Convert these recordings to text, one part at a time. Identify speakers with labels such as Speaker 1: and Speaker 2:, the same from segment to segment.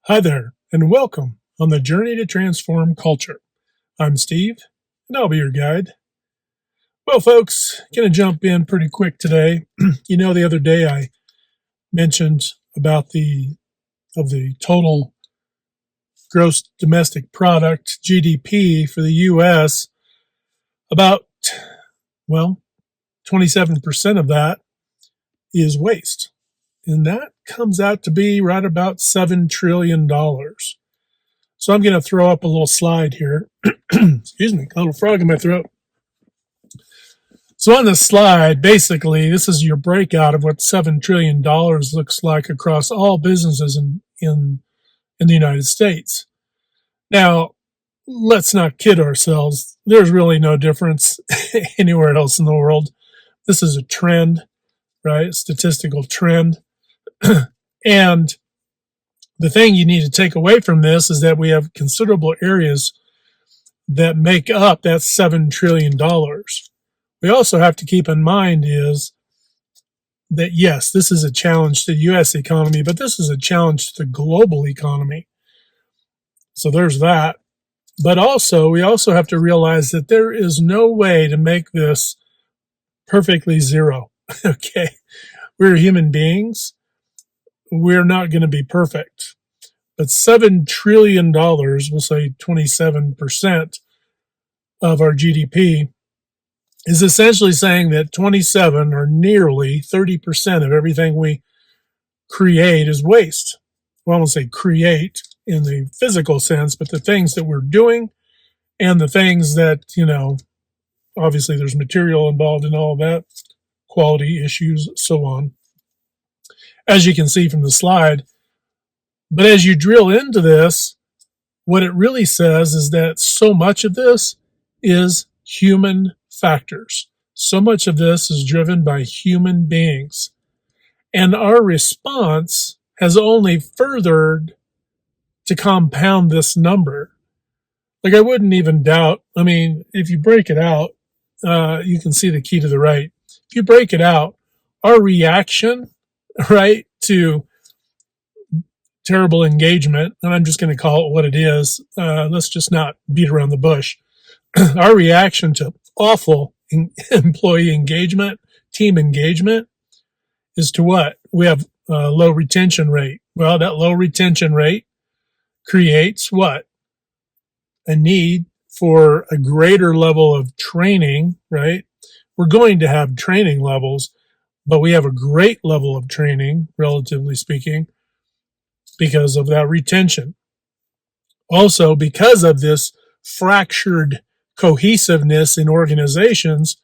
Speaker 1: Hi there, and welcome on the journey to transform culture. I'm Steve, and I'll be your guide. Well, folks, gonna jump in pretty quick today. The other day I mentioned about the total gross domestic product (GDP) for the U.S. About 27% of that is waste, and that comes out to be right about $7 trillion. So I'm going to throw up a little slide here. Excuse me, a little frog in my throat. So on this slide, basically, this is your breakout of what $7 trillion looks like across all businesses in the United States. Now, let's not kid ourselves. There's really no difference anywhere else in the world. This is a trend, right? Statistical trend. And the thing you need to take away from this is that we have considerable areas that make up that $7 trillion. We also have to keep in mind is that, yes, this is a challenge to the U.S. economy, but this is a challenge to the global economy. So there's that. But also, we also have to realize that there is no way to make this perfectly zero. Okay. We're human beings. We're not going to be perfect. But $7 trillion, we'll say 27% of our GDP, is essentially saying that 27 or nearly 30% of everything we create is waste. Well, I won't say create in the physical sense, but the things that we're doing and the things that, obviously there's material involved in all that, quality issues, so on, as you can see from the slide. But as you drill into this, what it really says is that so much of this is human factors. So much of this is driven by human beings. And our response has only furthered to compound this number. Like, I wouldn't even doubt, if you break it out, you can see the key to the right. If you break it out, our reaction, right, to terrible engagement, and I'm just going to call it what it is. Let's just not beat around the bush. Our reaction to awful employee engagement, team engagement, is to what? We have a low retention rate. Well, that low retention rate creates what? A need for a greater level of training, right? We're going to have training levels, but we have a great level of training, relatively speaking, because of that retention. Also, because of this fractured cohesiveness in organizations,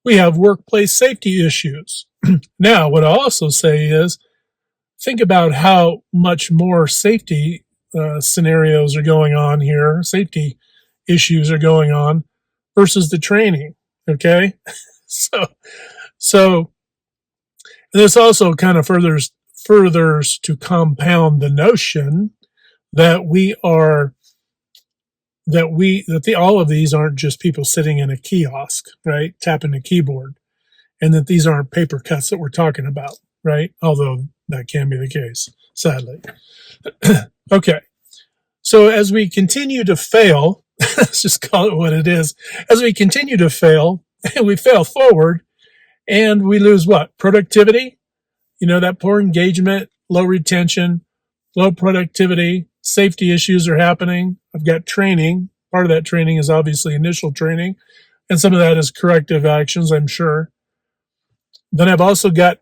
Speaker 1: we have workplace safety issues. Now, what I'll also say is, think about how much more safety scenarios are going on here, safety issues are going on versus the training. Okay, so this also kind of furthers to compound the notion that all of these aren't just people sitting in a kiosk, right, tapping a keyboard, and that these aren't paper cuts that we're talking about, right? Although that can be the case, sadly. Okay, so as we continue to fail, let's just call it what it is. As we continue to fail, we fail forward, and we lose what? Productivity. That poor engagement, low retention, low productivity, safety issues are happening. I've got training. Part of that training is obviously initial training, and some of that is corrective actions, I'm sure. Then I've also got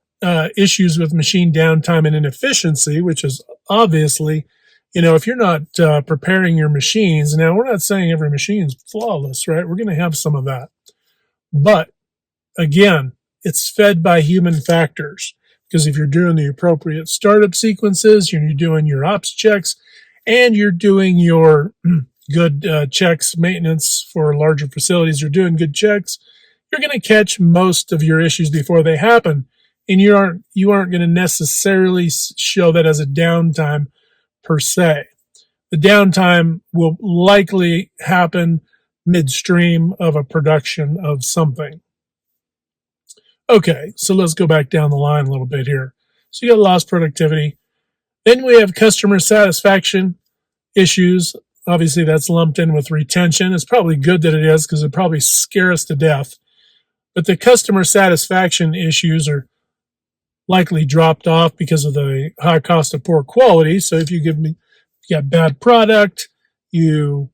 Speaker 1: issues with machine downtime and inefficiency, which is obviously, if you're not preparing your machines, now we're not saying every machine is flawless, right? We're going to have some of that. But again, it's fed by human factors. Because if you're doing the appropriate startup sequences, you're doing your ops checks, and you're doing your good checks, maintenance for larger facilities, you're doing good checks, you're going to catch most of your issues before they happen. And you aren't going to necessarily show that as a downtime per se. The downtime will likely happen midstream of a production of something. Okay, so let's go back down the line a little bit here. So you got lost productivity. Then we have customer satisfaction issues. Obviously, that's lumped in with retention. It's probably good that it is because it probably scare us to death. But the customer satisfaction issues are likely dropped off because of the high cost of poor quality. So if you got bad product, you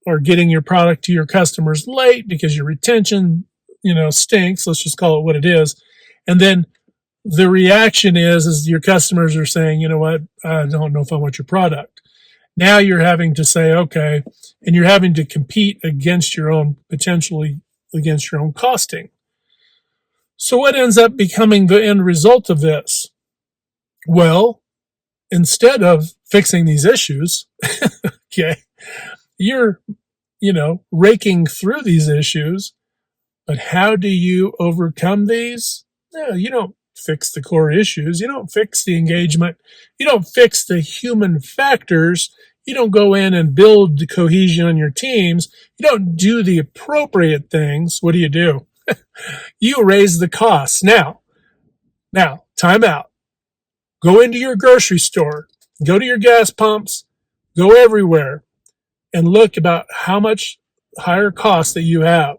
Speaker 1: are getting your product to your customers late because your retention, stinks. Let's just call it what it is. And then the reaction is your customers are saying, you know what, I don't know if I want your product. Now you're having to say, okay, and you're having to compete potentially against your own costing. So what ends up becoming the end result of this? Well, instead of fixing these issues, okay, you're, raking through these issues, but how do you overcome these? No, you don't fix the core issues. You don't fix the engagement. You don't fix the human factors. You don't go in and build the cohesion on your teams. You don't do the appropriate things. What do? You raise the costs. Now, time out. Go into your grocery store, go to your gas pumps, go everywhere, and look about how much higher costs that you have.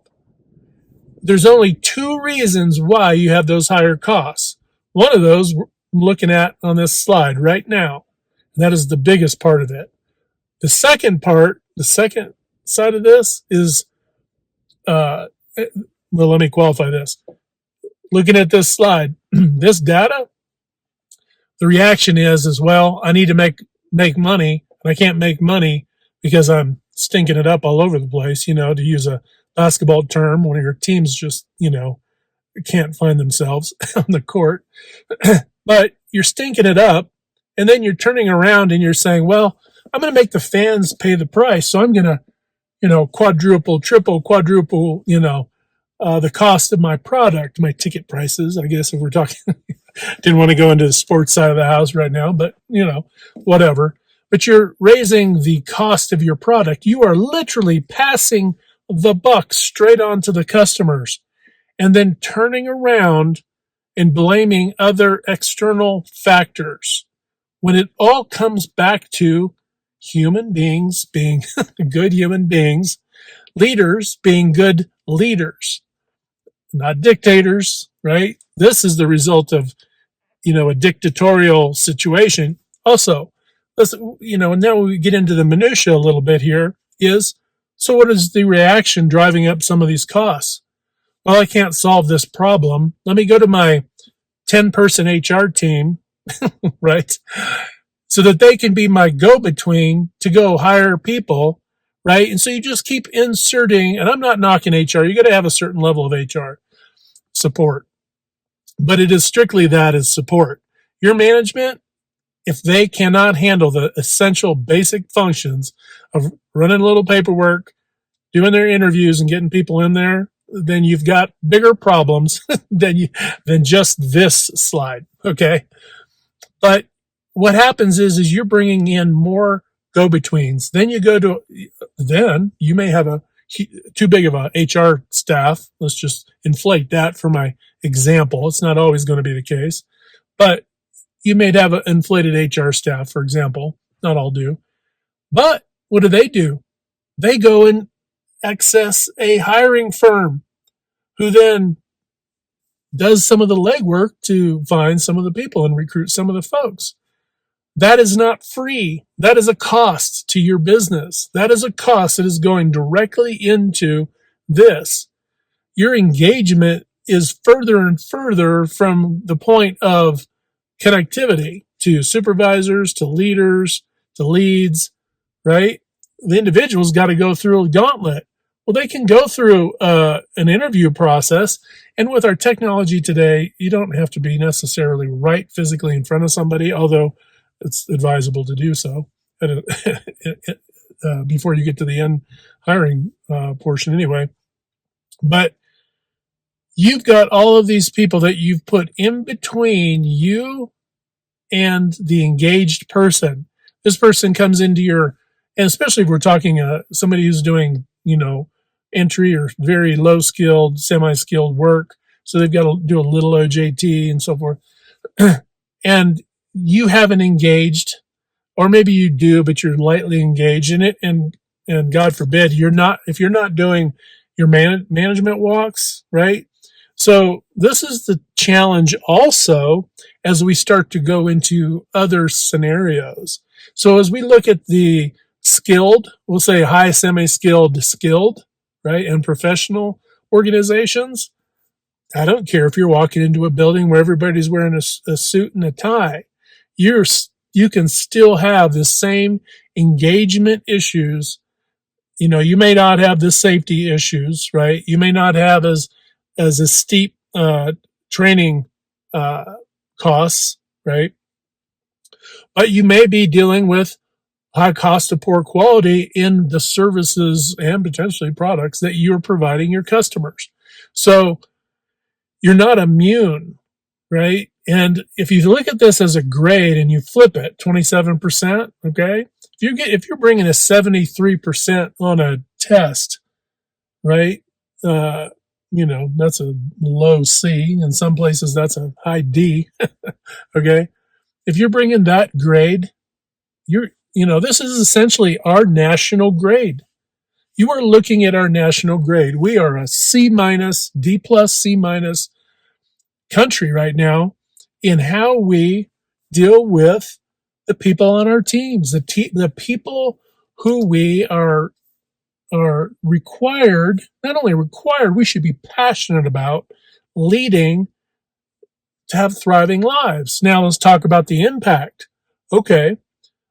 Speaker 1: There's only two reasons why you have those higher costs. One of those we're looking at on this slide right now, and that is the biggest part of it. The second side of this is, well, let me qualify this. Looking at this slide, this data, the reaction is well, I need to make money, and I can't make money because I'm stinking it up all over the place, to use a basketball term when your teams just, can't find themselves on the court. But you're stinking it up, and then you're turning around and you're saying, well, I'm going to make the fans pay the price, so I'm going to, quadruple, the cost of my product, my ticket prices, I guess, if we're talking. Didn't want to go into the sports side of the house right now, but, whatever. But you're raising the cost of your product. You are literally passing the buck straight on to the customers and then turning around and blaming other external factors when it all comes back to human beings being good human beings, leaders being good leaders, not dictators, right? This is the result of, a dictatorial situation. Also, now we get into the minutia a little bit here so what is the reaction driving up some of these costs? Well, I can't solve this problem. Let me go to my 10-person HR team, right? So that they can be my go-between to go hire people, right? And so you just keep inserting, and I'm not knocking HR. You got to have a certain level of HR support, but it is strictly that as support. Your management, if they cannot handle the essential basic functions of running a little paperwork, doing their interviews and getting people in there, then you've got bigger problems than just this slide. Okay. But what happens is you're bringing in more go-betweens. Then you may have too big of a HR staff. Let's just inflate that for my example. It's not always going to be the case, but you may have an inflated HR staff, for example. Not all do. But what do? They go and access a hiring firm who then does some of the legwork to find some of the people and recruit some of the folks. That is not free. That is a cost to your business. That is a cost that is going directly into this. Your engagement is further and further from the point of connectivity to supervisors, to leaders, to leads, right? The individual's got to go through a gauntlet. Well, they can go through an interview process. And with our technology today, you don't have to be necessarily right physically in front of somebody, although it's advisable to do so before you get to the end hiring portion anyway. But you've got all of these people that you've put in between you and the engaged person. This person comes into and especially if we're talking somebody who's doing, entry or very low skilled, semi-skilled work. So they've got to do a little OJT and so forth. And you haven't engaged, or maybe you do, but you're lightly engaged in it, and God forbid if you're not doing your management walks, right? So this is the challenge also as we start to go into other scenarios. So as we look at the skilled, we'll say high, semi-skilled, skilled, right, and professional organizations, I don't care if you're walking into a building where everybody's wearing a suit and a tie. You're you can still have the same engagement issues. You may not have the safety issues, right? You may not have as a steep training uh, costs, right? But you may be dealing with high cost of poor quality in the services and potentially products that you're providing your customers. So you're not immune, right? And if you look at this as a grade and you flip it, 27%, okay? If you're bringing a 73% on a test, right? Uh, that's a low C. In some places, that's a high D. Okay. If you're bringing that grade, this is essentially our national grade. You are looking at our national grade. We are a C minus, D plus, C minus country right now in how we deal with the people on our teams, the people who we are required, not only required, we should be passionate about leading to have thriving lives. Now let's talk about the impact. Okay.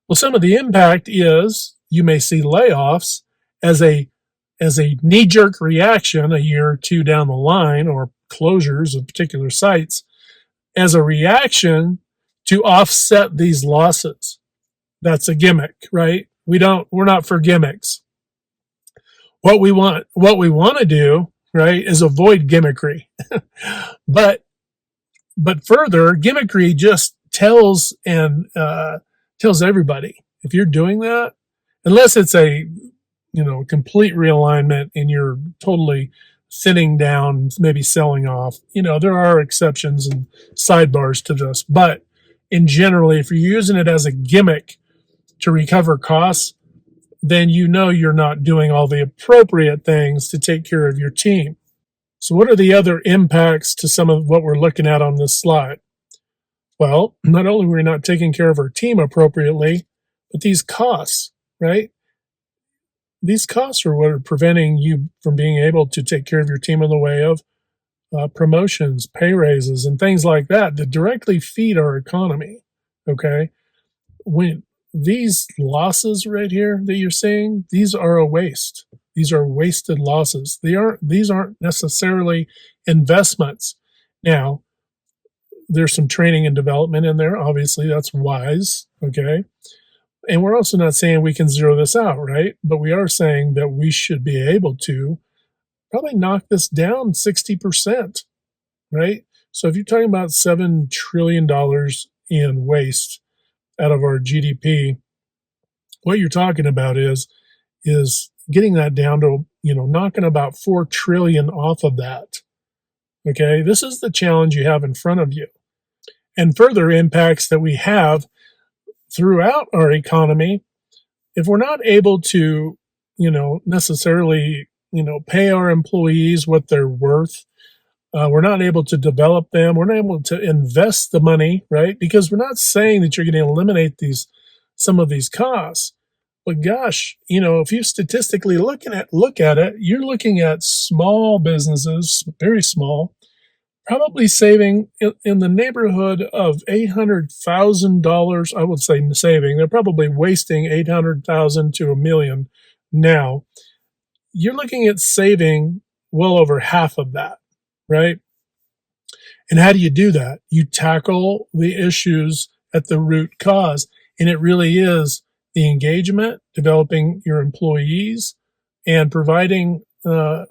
Speaker 1: Well, some of the impact is you may see layoffs as a knee-jerk reaction a year or two down the line, or closures of particular sites as a reaction to offset these losses. That's a gimmick, right? We're not for gimmicks. What we want to do, right, is avoid gimmickry. but further, gimmickry just tells everybody, if you're doing that, unless it's a complete realignment and you're totally thinning down, maybe selling off, there are exceptions and sidebars to this. But in generally, if you're using it as a gimmick to recover costs, then you're not doing all the appropriate things to take care of your team. So what are the other impacts to some of what we're looking at on this slide? Well, not only are we not taking care of our team appropriately, but these costs, right? These costs are what are preventing you from being able to take care of your team in the way of promotions, pay raises, and things like that directly feed our economy. Okay. When these losses right here that you're seeing, these are a waste. These are wasted losses. These aren't necessarily investments. Now, there's some training and development in there. Obviously, that's wise. Okay. And we're also not saying we can zero this out, right? But we are saying that we should be able to probably knock this down 60%, right? So if you're talking about $7 trillion in waste out of our GDP, what you're talking about is getting that down to, knocking about 4 trillion off of that. Okay. This is the challenge you have in front of you. And further impacts that we have throughout our economy, if we're not able to, necessarily, pay our employees what they're worth, we're not able to develop them, we're not able to invest the money, right? Because we're not saying that you're going to eliminate some of these costs. But gosh, if you statistically look at it, you're looking at small businesses, very small, probably saving in the neighborhood of $800,000. I would say saving. They're probably wasting $800,000 to $1 million now. You're looking at saving well over half of that, right? And how do you do that? You tackle the issues at the root cause, and it really is the engagement, developing your employees, and providing an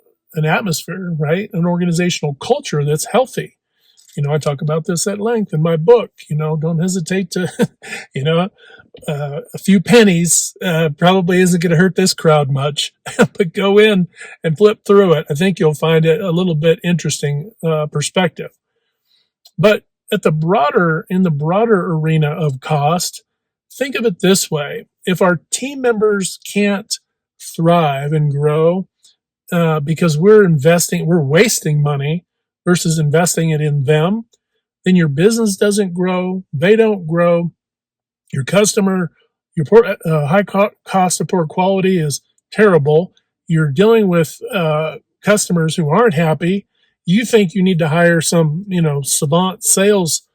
Speaker 1: atmosphere, right? An organizational culture that's healthy. I talk about this at length in my book. Don't hesitate to, a few pennies probably isn't going to hurt this crowd much, but go in and flip through it. I think you'll find it a little bit interesting perspective. But in the broader arena of cost, think of it this way. If our team members can't thrive and grow because we're wasting money versus investing it in them, then your business doesn't grow, they don't grow, your customer, your high cost of poor quality is terrible. You're dealing with customers who aren't happy. You think you need to hire some, savant sales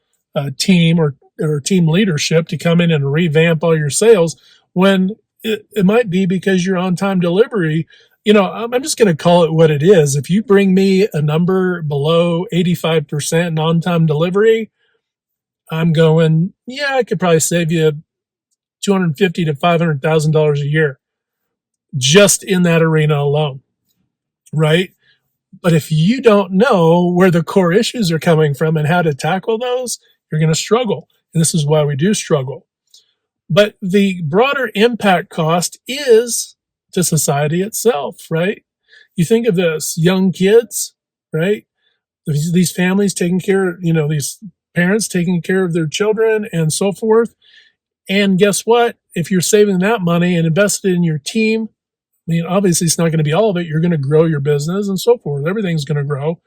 Speaker 1: team or team leadership to come in and revamp all your sales when it might be because you're on time delivery. I'm just going to call it what it is. If you bring me a number below 85% on time delivery, I'm going, yeah, I could probably save you $250,000 to $500,000 a year just in that arena alone, right? But if you don't know where the core issues are coming from and how to tackle those, you're going to struggle. And this is why we do struggle. But the broader impact cost is to society itself, right? You think of this, young kids, right? These families taking care, these parents taking care of their children and so forth. And guess what? If you're saving that money and invested in your team, obviously it's not going to be all of it. You're going to grow your business and so forth. Everything's going to grow.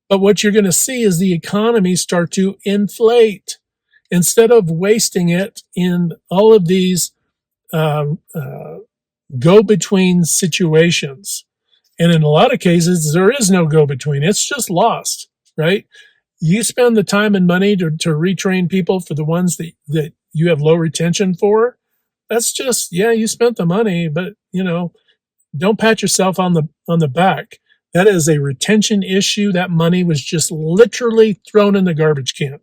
Speaker 1: But what you're going to see is the economy start to inflate instead of wasting it in all of these go-between situations. And in a lot of cases, there is no go-between. It's just lost, right? You spend the time and money to retrain people for the ones that you have low retention for. That's just, you spent the money, but, don't pat yourself on the back. That is a retention issue. That money was just literally thrown in the garbage can.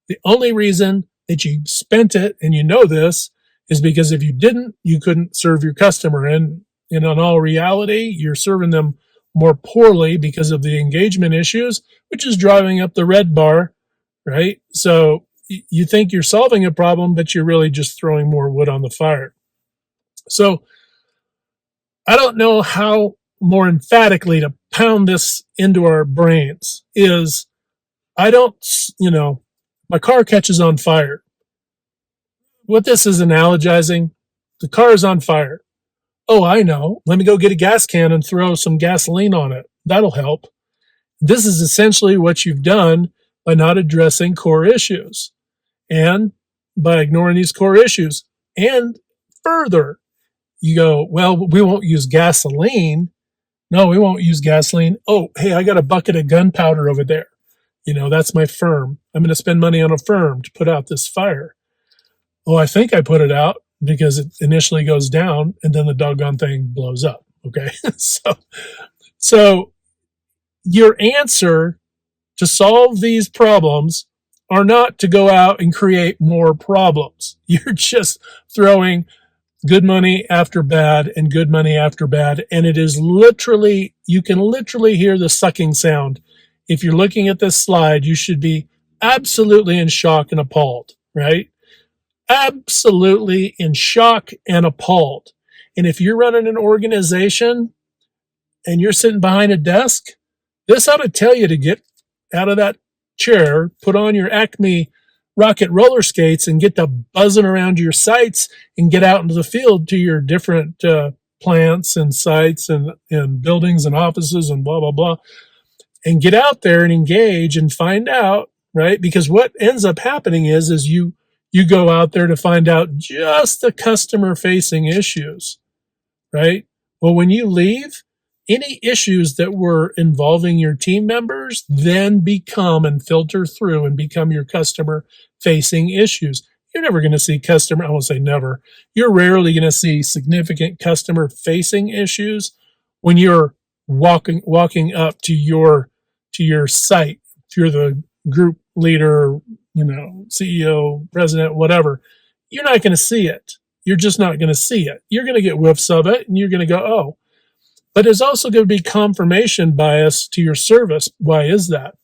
Speaker 1: The only reason that you spent it, and this, is because if you didn't, you couldn't serve your customer. And in all reality, you're serving them more poorly because of the engagement issues, which is driving up the red bar, right? So you think you're solving a problem, but you're really just throwing more wood on the fire. So I don't know how more emphatically to pound this into our brains is I don't, my car catches on fire. What this is analogizing, the car is on fire. Oh, I know. Let me go get a gas can and throw some gasoline on it. That'll help. This is essentially what you've done by not addressing core issues and by ignoring these core issues. And further, you go, well, we won't use gasoline. No, we won't use gasoline. Oh, hey, I got a bucket of gunpowder over there. That's my firm. I'm going to spend money on a firm to put out this fire. Oh, I think I put it out because it initially goes down and then the doggone thing blows up. Okay. So your answer to solve these problems are not to go out and create more problems. You're just throwing good money after bad and good money after bad. And it is literally, you can literally hear the sucking sound. If you're looking at this slide, you should be absolutely in shock and appalled, right? Absolutely in shock and appalled. And if you're running an organization and you're sitting behind a desk, this ought to tell you to get out of that chair, put on your Acme rocket roller skates and get to buzzing around your sites and get out into the field to your different plants and sites and buildings and offices and blah, blah, blah. And get out there and engage and find out, right? Because what ends up happening is you go out there to find out just the customer facing issues, right? Well, when you leave, any issues that were involving your team members then become and filter through and become your customer facing issues. You're never going to see I won't say never. You're rarely going to see significant customer facing issues when you're walking up to your site. If you're the group leader, CEO, president, whatever, you're not going to see it. You're just not going to see it. You're going to get whiffs of it and you're going to go, oh. But there's also going to be confirmation bias to your service. Why is that?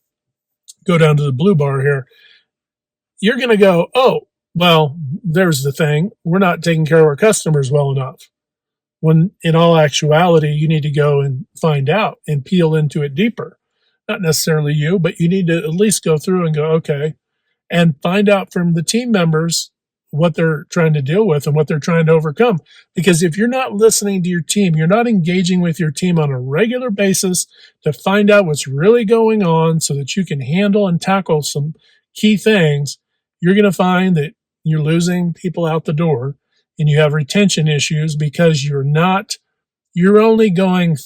Speaker 1: Go down to the blue bar here. You're going to go, oh, well, there's the thing. We're not taking care of our customers well enough. When in all actuality, you need to go and find out and peel into it deeper. Not necessarily you, but you need to at least go through and go, okay, and find out from the team members what they're trying to deal with and what they're trying to overcome. Because if you're not listening to your team, you're not engaging with your team on a regular basis to find out what's really going on so that you can handle and tackle some key things, you're going to find that you're losing people out the door and you have retention issues because you're only going,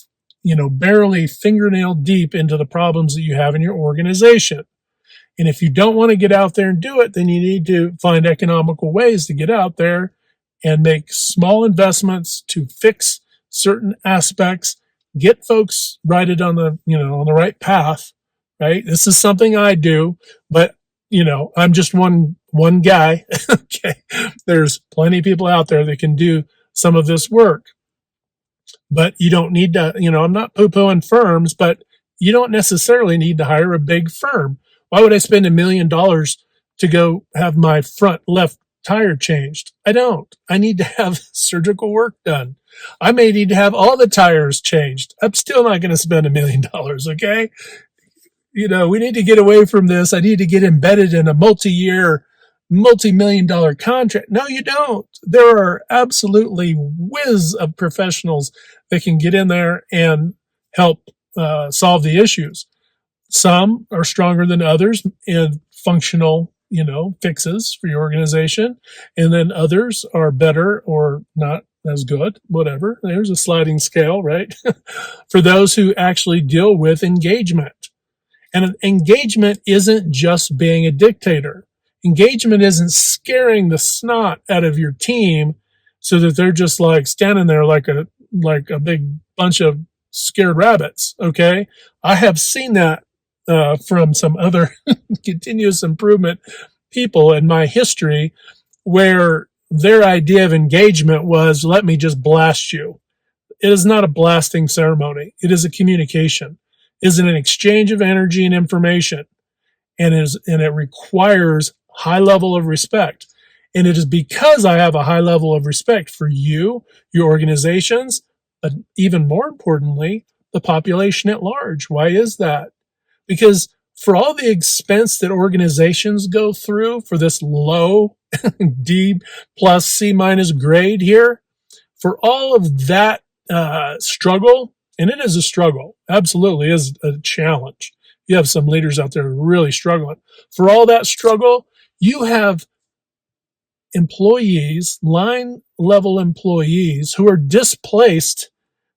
Speaker 1: barely fingernail deep into the problems that you have in your organization. And if you don't want to get out there and do it, then you need to find economical ways to get out there and make small investments to fix certain aspects, get folks righted on the right path, right? This is something I do, but I'm just one guy. Okay. There's plenty of people out there that can do some of this work, but you don't need to, I'm not poo-pooing firms, but you don't necessarily need to hire a big firm. Why would I spend $1 million to go have my front left tire changed? I don't. I need to have surgical work done. I may need to have all the tires changed. I'm still not going to spend $1 million. Okay. We need to get away from this. I need to get embedded in a multi-year, multi-million dollar contract. No, you don't. There are absolutely whiz of professionals that can get in there and help solve the issues. Some are stronger than others in functional, fixes for your organization. And then others are better or not as good, whatever. There's a sliding scale, right? For those who actually deal with engagement. And engagement isn't just being a dictator. Engagement isn't scaring the snot out of your team so that they're just like standing there like a big bunch of scared rabbits. Okay. I have seen that from some other continuous improvement people in my history where their idea of engagement was, let me just blast you. It is not a blasting ceremony. It is a communication. It is an exchange of energy and information. And it requires high level of respect. And it is because I have a high level of respect for you, your organizations, but even more importantly, the population at large. Why is that? Because for all the expense that organizations go through for this low D plus C minus grade here, for all of that struggle, and it is a struggle, absolutely is a challenge. You have some leaders out there really struggling. For all that struggle, you have employees, line level employees who are displaced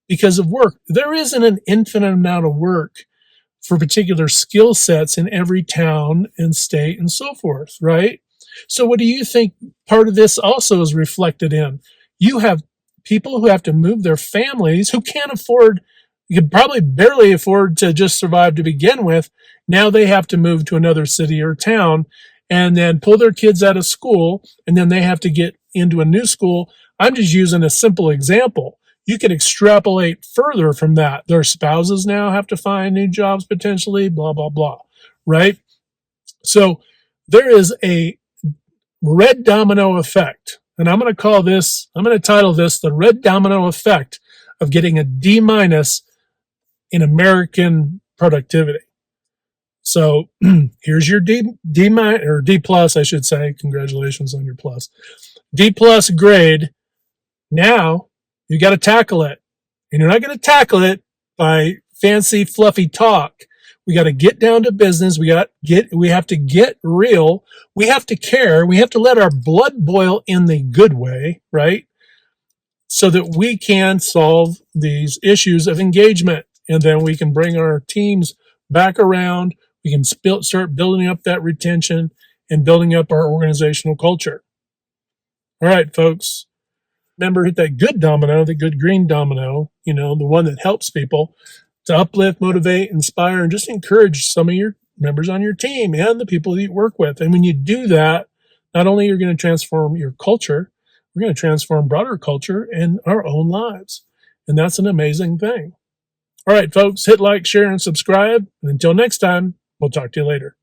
Speaker 1: because of work. There isn't an infinite amount of work for particular skill sets in every town and state and so forth, right? So what do you think part of this also is reflected in? You have people who have to move their families who can't afford, you could probably barely afford to just survive to begin with. Now they have to move to another city or town and then pull their kids out of school, and then they have to get into a new school. I'm just using a simple example. You can extrapolate further from that. Their spouses now have to find new jobs potentially, blah, blah, blah, right? So there is a red domino effect. And I'm going to title this the red domino effect of getting a D minus in American productivity. So here's your D minus or D plus, I should say. Congratulations on your plus. D plus grade. Now you got to tackle it. And you're not going to tackle it by fancy, fluffy talk. We got to get down to business. We have to get real. We have to care. We have to let our blood boil in the good way, right? So that we can solve these issues of engagement. And then we can bring our teams back around. We can start building up that retention and building up our organizational culture. All right, folks. Remember, hit that good domino, the good green domino, the one that helps people to uplift, motivate, inspire, and just encourage some of your members on your team and the people that you work with. And when you do that, not only are you going to transform your culture, we're going to transform broader culture and our own lives. And that's an amazing thing. All right, folks, hit like, share, and subscribe. And until next time, we'll talk to you later.